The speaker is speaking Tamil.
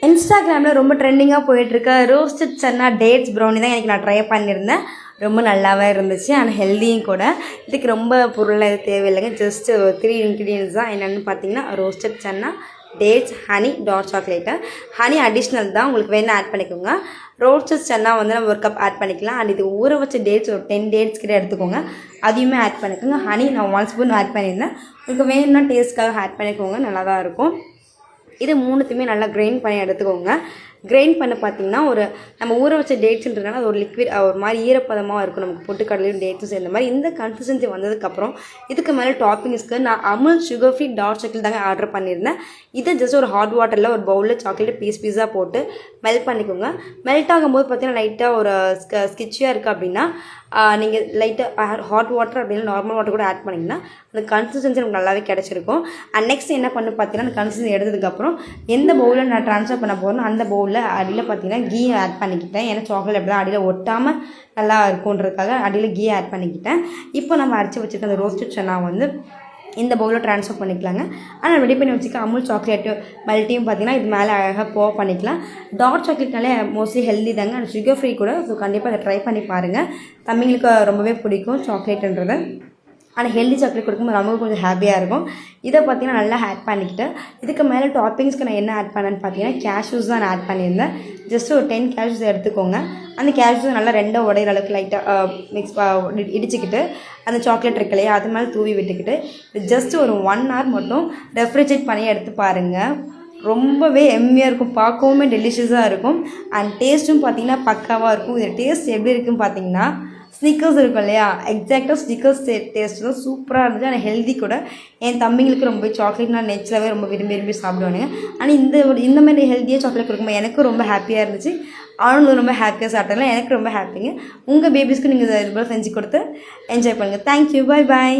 இன்ஸ்டாகிராமில் ரொம்ப ட்ரெண்டிங்காக போயிட்டுருக்க ரோஸ்டட் சன்னா டேட்ஸ் ப்ரௌனி தான் எனக்கு நான் ட்ரை பண்ணியிருந்தேன். ரொம்ப நல்லாவே இருந்துச்சு அண்ட் ஹெல்த்தியும் கூட. இதுக்கு ரொம்ப பொருள் எதுவும் தேவையில்லைங்க. ஜஸ்ட்டு 3 இன்க்ரீடியன்ஸ் தான். என்னென்னு பார்த்தீங்கன்னா roasted chana, dates, honey, dark chocolate. Honey additional தான், உங்களுக்கு வேணால் ஆட் பண்ணிக்கோங்க. ரோஸ்டட் சன்னா வந்து நம்ம 1 கப் ஆட் பண்ணிக்கலாம். அண்ட் இது ஊற வச்ச டேட்ஸ் ஒரு 10 டேட்ஸ் கிட்ட எடுத்துக்கோங்க, அதையுமே ஆட் பண்ணிக்கோங்க. ஹனி நான் 1 ஸ்பூன் ஆட் பண்ணியிருந்தேன். உங்களுக்கு வேணும்னா டேஸ்ட்காக ஆட் பண்ணிக்கோங்க, நல்லா தான் இருக்கும். இது 3த்தையுமே நல்லா கிரைண்ட் பண்ணி எடுத்துக்கோங்க. கிரைண்ட் பண்ண பார்த்திங்கன்னா ஒரு நம்ம ஊற வச்ச டேட்ஸுன்றதுனால அது ஒரு லிக்விட் ஒரு மாதிரி ஈரப்பதமாக இருக்கும். நமக்கு பொட்டுக்கடலையும் டேட்ஸும் சேர்ந்த மாதிரி இந்த கன்சிஸ்டன்சி வந்ததுக்கப்புறம் இதுக்கு மேலே டாப்பிங்ஸ்க்கு நான் Amul sugar free dark chocolate தாங்க ஆர்டர் பண்ணியிருந்தேன். இதை ஜஸ்ட் ஒரு ஹாட் வாட்டரில் ஒரு பவுலில் சாக்லேட்டு பீஸாக போட்டு மெல்ட் பண்ணிக்கோங்க. மெல்ட் ஆகும்போது பார்த்திங்கன்னா லைட்டாக ஒரு ஸ்கிட்சியாக இருக்குது அப்படின்னா நீங்கள் லைட்டாக ஹாட் வாட்டர் அப்படின்னா நார்மல் வாட்டர் கூட ஆட் பண்ணிங்கன்னா அந்த கன்சிஸ்டன்சி நமக்கு நல்லாவே கிடச்சிருக்கும். அண்ட் நெக்ஸ்ட் என்ன பண்ணு பார்த்தீங்கன்னா அந்த கன்சிஸ்டன்சி எடுத்ததுக்கப்புறம் எந்த பவுலில் நான் ட்ரான்ஸ்ஃபர் பண்ண போகிறேன்னா அந்த பவுலில் அடியில் பார்த்தீங்கன்னா கீ ஆட் பண்ணிக்கிட்டேன். ஏன்னா சாக்லேட் அப்படி தான் அடியில் ஒட்டாமல் நல்லா இருக்குன்றதுக்காக அடியில் கீ ஆட் பண்ணிக்கிட்டேன். இப்போ நம்ம அரைச்சி வச்சுருக்க அந்த ரோஸ்டட் சன்னா வந்து இந்த பவுலில் ட்ரான்ஸ்ஃபர் பண்ணிக்கலாங்க. ஆனால் ரெடி பண்ணி வச்சுக்க அமுல் சாக்லேட்டு மெல்ட்டையும் பார்த்திங்கன்னா இது மேலே அழகாக போவ் பண்ணிக்கலாம். டார்க் சாக்லேட்னாலே மோஸ்ட்லி ஹெல்தி தாங்க, அண்ட் சுகர் ஃப்ரீ கூட. ஸோ கண்டிப்பாக அதை ட்ரை பண்ணி பாருங்கள். தம்பிங்களுக்கு ரொம்பவே பிடிக்கும் சாக்லேட்டுன்றது. ஆனால் ஹெல்தி சாக்லேட் கொடுக்கும்போது நமக்கு கொஞ்சம் ஹாப்பியாக இருக்கும். இதை பார்த்திங்கன்னா நல்லா ஆட் பண்ணிக்கிட்டு இதுக்கு மேலே டாப்பிங்ஸ்க்கு நான் என்ன ஆட் பண்ணேன்னு பார்த்தீங்கன்னா கேஷ்யூஸ் தான் நான் ஆட் பண்ணியிருந்தேன். ஜஸ்ட் ஒரு 10 கேஷ்யூஸ் எடுத்துக்கோங்க. அந்த கேஷ்யூஸ் நல்லா 2 உடையிற அளவுக்கு லைட்டாக இடிச்சுக்கிட்டு அந்த சாக்லேட் இருக்கு இல்லையா அது மேலே தூவி விட்டுக்கிட்டு ஜஸ்ட் ஒரு 1 hour மட்டும் ரெஃப்ரிஜரேட் பண்ணி எடுத்து பாருங்கள். ரொம்பவே எம்மியாக இருக்கும், பார்க்கவுமே டெலிஷியஸாக இருக்கும். அண்ட் டேஸ்ட்டும் பார்த்திங்கன்னா பக்காவாக இருக்கும். இது டேஸ்ட் எப்படி இருக்குன்னு பார்த்தீங்கன்னா ஸ்னிக்கர்ஸ் இருக்கும் இல்லையா, எக்ஸாக்டாக ஸ்னிக்கர்ஸ் டேஸ்ட் தான் சூப்பராக இருந்துச்சு. ஆனால் ஹெல்தி கூட. என் தம்பிங்களுக்கு ரொம்ப சாக்லேட்னால் நேச்சராகவே ரொம்ப விரும்பி சாப்பிடுவானுங்க. ஆனால் இந்த மாதிரி ஹெல்த்தியாக சாக்லேட் கொடுக்கும்போது எனக்கும் ரொம்ப ஹாப்பியாக இருந்துச்சு. அவனுங்களும் ரொம்ப ஹாப்பியாக சாப்பிட்டாங்க. எனக்கு ரொம்ப ஹாப்பிங்க. உங்கள் பேபிஸ்க்கு நீங்கள் இது போல் செஞ்சு கொடுத்து என்ஜாய் பண்ணுங்கள். தேங்க்யூ, பாய் பாய்.